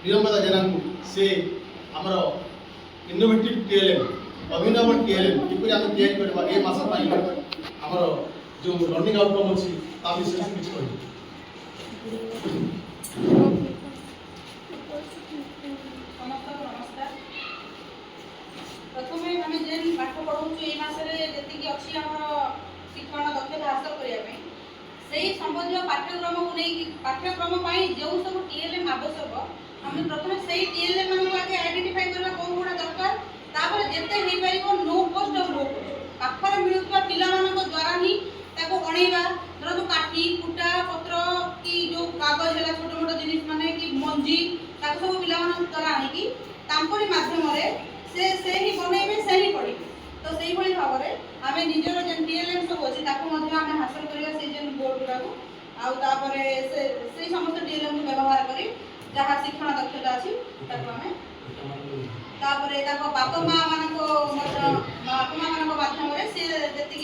प्रियंका जेना से आमर innovative TLM अभिनव TLM किपरि आम तैयारी करबा ए मास पई आमर जो लर्निंग आउटकम अछि ता विषय से किछ कहि। प्रथमे आम जेन पाठ पढ़ाऊँ ये मासरे जी अच्छी आम शिक्षण दक्षता हासिल करने से संबंधी पाठ्यक्रम को नहीं पाठ्यक्रम जो सब टीएलएम आवश्यक आम प्रथम से टीएलएम आगे आइडेंटिफाई करवा कौन गुड़ा दरकार तापर जेते हो पार नो कॉस्ट और लो कॉस्ट पाखर मिलुवा पिला द्वारा ही अणेवा धर काठी कुटा पत्र कि जो कागज है छोट मोट जिनिस माने कि मंजी सब पिला द्वारा आनिकी माध्यम से ही बनइबे से ही पढ़े तो से ही भाव में आम निजर जेन टीएलएम सब अच्छी आम हासिल करवा से जेन बोर्ड गुड़ा आउे से समस्त टीएलएम को व्यवहार कर जहाँ शिक्षण दक्षता अच्छी तापरे बापा माँ बापा माँ माध्यम से जी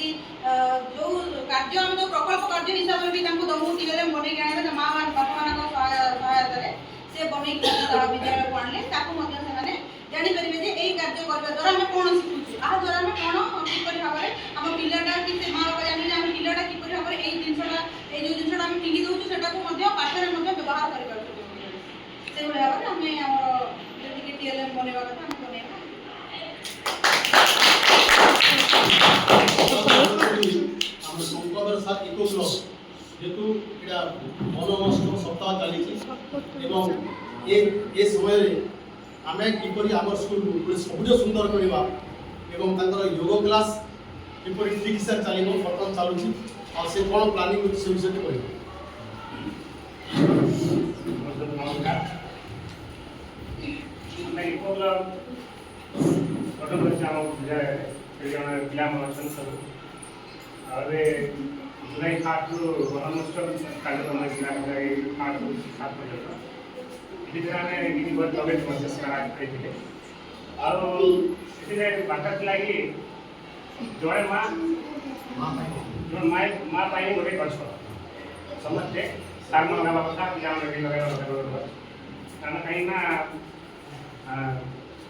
जो कार्य आम जो प्रकल्प कार्य हिसाब से भी दमू टीएलएम बनई आने माँ बापा मान सहायता से बनई विद्यालय को आने से जापर जे यही कार्य करने द्वारा आम कौन शिखुचे आ द्वारा आम कौन किपर भाव में आम पिलाटा कि माँ बापा जाने आम पिलाटा किपर भाव में यही जिनसा जो जिनसा आम फिंगी दूसरे से पाठर व्यवहार कर भाव में आम जी टीएलएम बनवा कथा संपदर साथ इको क्लब जेतु एटा मनोमस्क सप्ताह चली ए समय आमे किपरि आम स्कूल को सबुज सुंदर करवा एवं तांकर योग क्लास किपरि ठीक से चलिबो बर्तमान चालुची और से कोन प्लानिंग से विषय करिबो। मैं इको क्लब गठन करछि आम विद्यालय पिला मन सब अरे जुलाई 8 रु मनोमस्क कार्यक्रम जिला 8 रु 7 पर्यंत विद्यालय में गिनी बहुत लगे मध्य सरकार करते और इसे बात लगी जोड़े माँ जो माँ पाई गोटे गछ समझते सार मन लगा कथा पिला मन भी लगा कथा कारण कहीं ना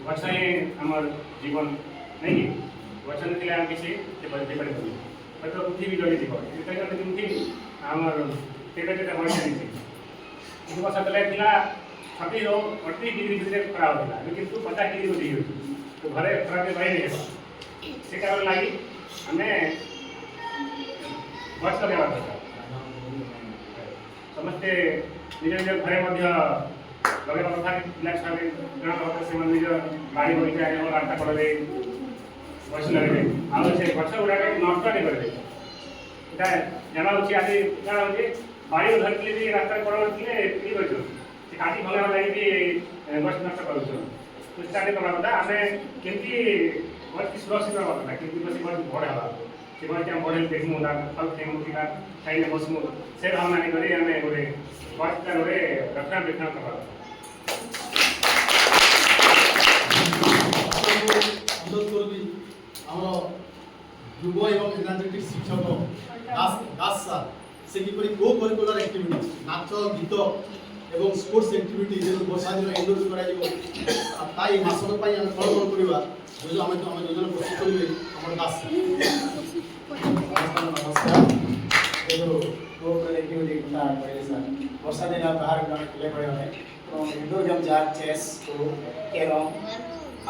गछ ही हमर जीवन नहीं गछ नथिले हम किसी से बदले पड़े तो पृथ्वी जली जीव ये तो जेमती हमर टेटा टेटा बढ़ जानी थी गछ तले पिला 30 डिग्री भितर खरा होता लेकिन 50 डिग्री को दी तो घरे खरा के भाई नहीं से कारण लगी हमें गछ लगा समझते निज निज घरे लगे कथा पिला छुआ से निज बाड़ी बगीचा रास्ता कड़े गछ लगे आउ से गछ गुड़ा नष्ट नहीं करेंगे यहाँ जाना अच्छी आज क्या हो बाड़ी धरती भी रास्ता कड़े ठीक अच्छे काटी भंगा लगी गछ नष्ट कर चेष्टा करवा कथा आम केमती गछ की सुरक्षित रहा कथा केमती बस गछ बड़ है से गछ आम बढ़े देखमु फल खेमु कि खाइले बसमु से भावना नहीं करी आम गोटे गछ गोटे रक्षणाबेक्षण करवा युव एवं एनर्जेटिक शिक्षक दास सर से किपरि को करिकुलर एक्टिविटी नाच गीत एवं स्पोर्ट्स एक्टिविटी जो वर्षा दिन इंडोर करा ताई मासक पई हम कौन करबा जो हम योजना प्रस्तुत करिवे हमर दास नमस्कार जो को एक्टिविटी का करे सर वर्षा दिन बाहर ग्राउंड खेले पड़े हमें तो इंडोर गेम जा चेस को कैरम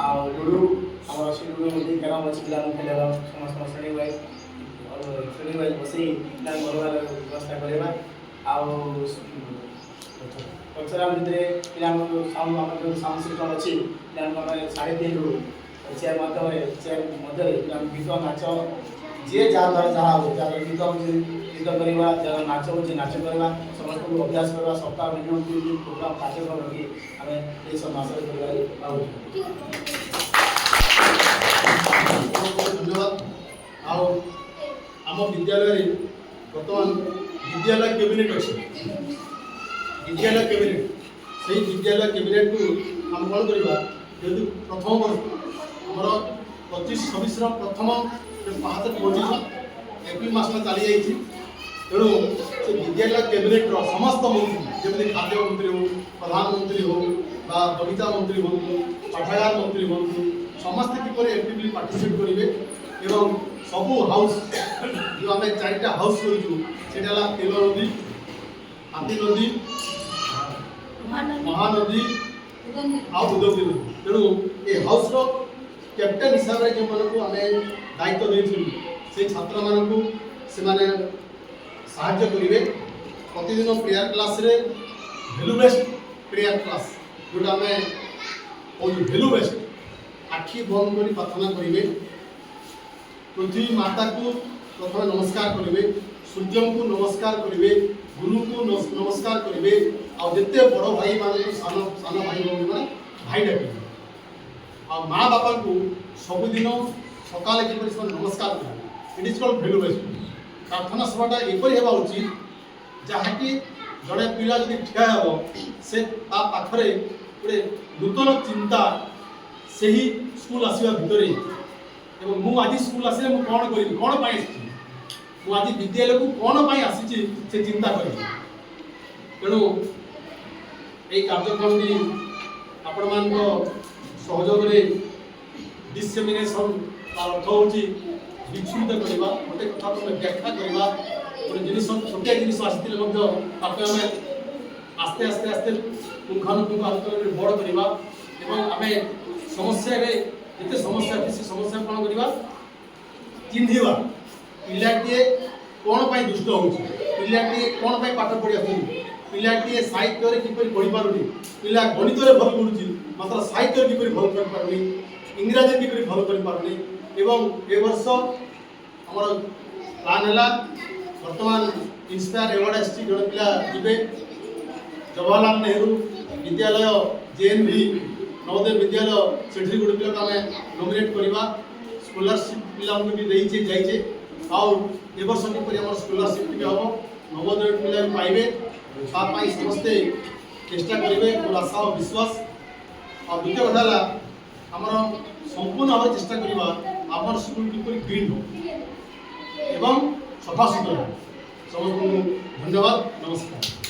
आ लूडो हम लूडो में कैरम अच्छी पिला खेले समस्त श्रेणी वाइज और श्रेणी वाइज बसी पिला बोलवार व्यवस्था करबा आ कल्चरल भितर पिला साउंड आम जो साउंड सिस्टम अच्छी पिला 3.5 रु चेयर मध्य गीत नाच जी जहाँ द्वारा जहाँ हो गीत करवा नाच हो नाच करवा समस्त को अभ्यास करवा सप्ताह मिनिमम प्रोग्राम कार्यक्रम रखी आम ये सब मास धन्यवाद आम विद्यालय बर्तमान विद्यालय कैबिनेट अच्छे विद्यालय कैबिनेट से विद्यालय कैबिनेट को आम कौन करवा यदि प्रथम वर्ष आमर 25-26 प्रथम पाँच पोजिशन एप्रिल मास में चली जाइए तेणु से विद्यालय कैबिनेट समस्त मंत्री जमी खाद्य मंत्री हो प्रधानमंत्री हो বা বগিচা মন্ত্রী হুঁতু পাঠাগার মন্ত্রী হুঁতু সমস্তে কিপর एक्टिवली पार्टिसिपेट करेंगे এবং सबू हाउस जो आम 4टा हाउस करूँ सेटा तेल नदी हाथी नदी महानदी ଆଉ ଉଦୟଗିରି ନଦୀ। ତେଣୁ ଏ ହାଉସ୍ର କ୍ୟାପ୍ଟେନ୍ ହିସାବରେ ଯେଉଁମାନଙ୍କୁ ଆମେ ଦାୟିତ୍ୱ ଦେଇଥିଲୁ ସେଇ ଛାତ୍ରମାନଙ୍କୁ ସେମାନେ ସାହାଯ୍ୟ କରିବେ। ପ୍ରତିଦିନ ପ୍ରେୟାର କ୍ଲାସ୍ରେ ଭ୍ୟାଲୁ ବେସ୍ଡ ପ୍ରେୟାର କ୍ଲାସ୍ ଯେଉଁଟା ଆମେ କହୁଛୁ ଭ୍ୟାଲୁ ବେସ୍ଡ ଆଖି ବନ୍ଦ କରି ପ୍ରାର୍ଥନା କରିବେ। ପୃଥିବୀ ମାତାକୁ ପ୍ରଥମେ ନମସ୍କାର କରିବେ, ସୂର୍ଯ୍ୟଙ୍କୁ ନମସ୍କାର କରିବେ, ଗୁରୁଙ୍କୁ ନମସ୍କାର କରିବେ, ଆଉ ଯେତେ ବଡ଼ ଭାଇମାନଙ୍କୁ ସାନ ସାନ ଭାଇ ଭଉଣୀମାନେ ଭାଇ ଡାକିବେ। ଆଉ ମା ବାପାଙ୍କୁ ସବୁଦିନ ସକାଳେ କିପରି ସେମାନେ ନମସ୍କାର କରିବେ। It is called value based. ପ୍ରାର୍ଥନା ସଭାଟା ଏପରି ହେବା ଉଚିତ ଯାହାକି ଜଣେ ପିଲା ଯଦି ଠିଆ ହେବ ସେ ତା ପାଖରେ ଗୋଟେ ନୂତନ ଚିନ୍ତା ସେହି ସ୍କୁଲ ଆସିବା ଭିତରେ ଏବଂ ମୁଁ ଆଜି ସ୍କୁଲ ଆସିଲେ ମୁଁ କ'ଣ କରିବି, କ'ଣ ପାଇଁ ଆସିଛି, ମୁଁ ଆଜି ବିଦ୍ୟାଳୟକୁ କ'ଣ ପାଇଁ ଆସିଛି ସେ ଚିନ୍ତା କରିବି। ତେଣୁ এই କାର୍ଯ୍ୟକ୍ରମଟି ଆପଣମାନଙ୍କ ସହଯୋଗରେ ଡିସେମିନେସନ୍ ତାର ଅର୍ଥ ହେଉଛି ବିଚ୍ଛୁରିତ କରିବା, ଗୋଟେ କଥାକୁ ଆମେ ବ୍ୟାଖ୍ୟା କରିବା, ଗୋଟେ ଜିନିଷ ଛୋଟିଆ ଜିନିଷ ଆସିଥିଲେ ମଧ୍ୟ ତାକୁ ଆମେ ଆସ୍ତେ ଆସ୍ତେ ଆସ୍ତେ ପୁଙ୍ଖାନୁପୁଙ୍ଖ ଆଲୋଚନାରେ ବଡ଼ କରିବା ଏବଂ ଆମେ ସମସ୍ୟାରେ ଯେତେ ସମସ୍ୟା ଅଛି ସେ ସମସ୍ୟା କ'ଣ କରିବା ଚିହ୍ନିବା। ପିଲାଟିଏ କ'ଣ ପାଇଁ ଦୁଷ୍ଟ ହେଉଛି, ପିଲାଟିଏ କ'ଣ ପାଇଁ ପାଠ ପଢ଼ି ଆସୁନି, ପିଲାଟିଏ ସାହିତ୍ୟରେ କିପରି ପଢ଼ିପାରୁନି, ପିଲା ଗଣିତରେ ଭଲ ପଢ଼ୁଛି ମାତ୍ର ସାହିତ୍ୟରେ କିପରି ଭଲ କରିପାରୁନି, ଇଂରାଜୀରେ କିପରି ଭଲ କରିପାରୁନି। ଏବଂ ଏ ବର୍ଷ ଆମର ପ୍ଲାନ୍ ହେଲା ବର୍ତ୍ତମାନ ଇନ୍ସପାୟାର ଆୱାର୍ଡ଼ ଆସିଛି, ଜଣେ ପିଲା ଯିବେ ଜବାହରଲାଲ ନେହେରୁ ବିଦ୍ୟାଳୟ JNV ନବୋଦୟ ବିଦ୍ୟାଳୟ ସେଠି ଗୋଟେ ପିଲାକୁ ଆମେ ନୋମିନେଟ୍ କରିବା। ସ୍କଲାରସିପ୍ ପିଲାଙ୍କୁ ବି ଦେଇଛେ ଯାଇଛେ ଆଉ ଏ ବର୍ଷ କିପରି ଆମର ସ୍କଲାରସିପ୍ ବି ହେବ, ନବୋଦୟ ପିଲା ବି ପାଇବେ ତା ପାଇଁ ସମସ୍ତେ ଚେଷ୍ଟା କରିବେ ମୋର ଆଶା ଓ ବିଶ୍ୱାସ। ଆଉ ଦ୍ୱିତୀୟ କଥା ହେଲା ଆମର ସମ୍ପୂର୍ଣ୍ଣ ଭାବରେ ଚେଷ୍ଟା କରିବା ଆମର ସ୍କୁଲ କିପରି କ୍ଲିନ୍ ହେବ ଏବଂ ସଫାସୁତୁରା। ସମସ୍ତଙ୍କୁ ଧନ୍ୟବାଦ, ନମସ୍କାର।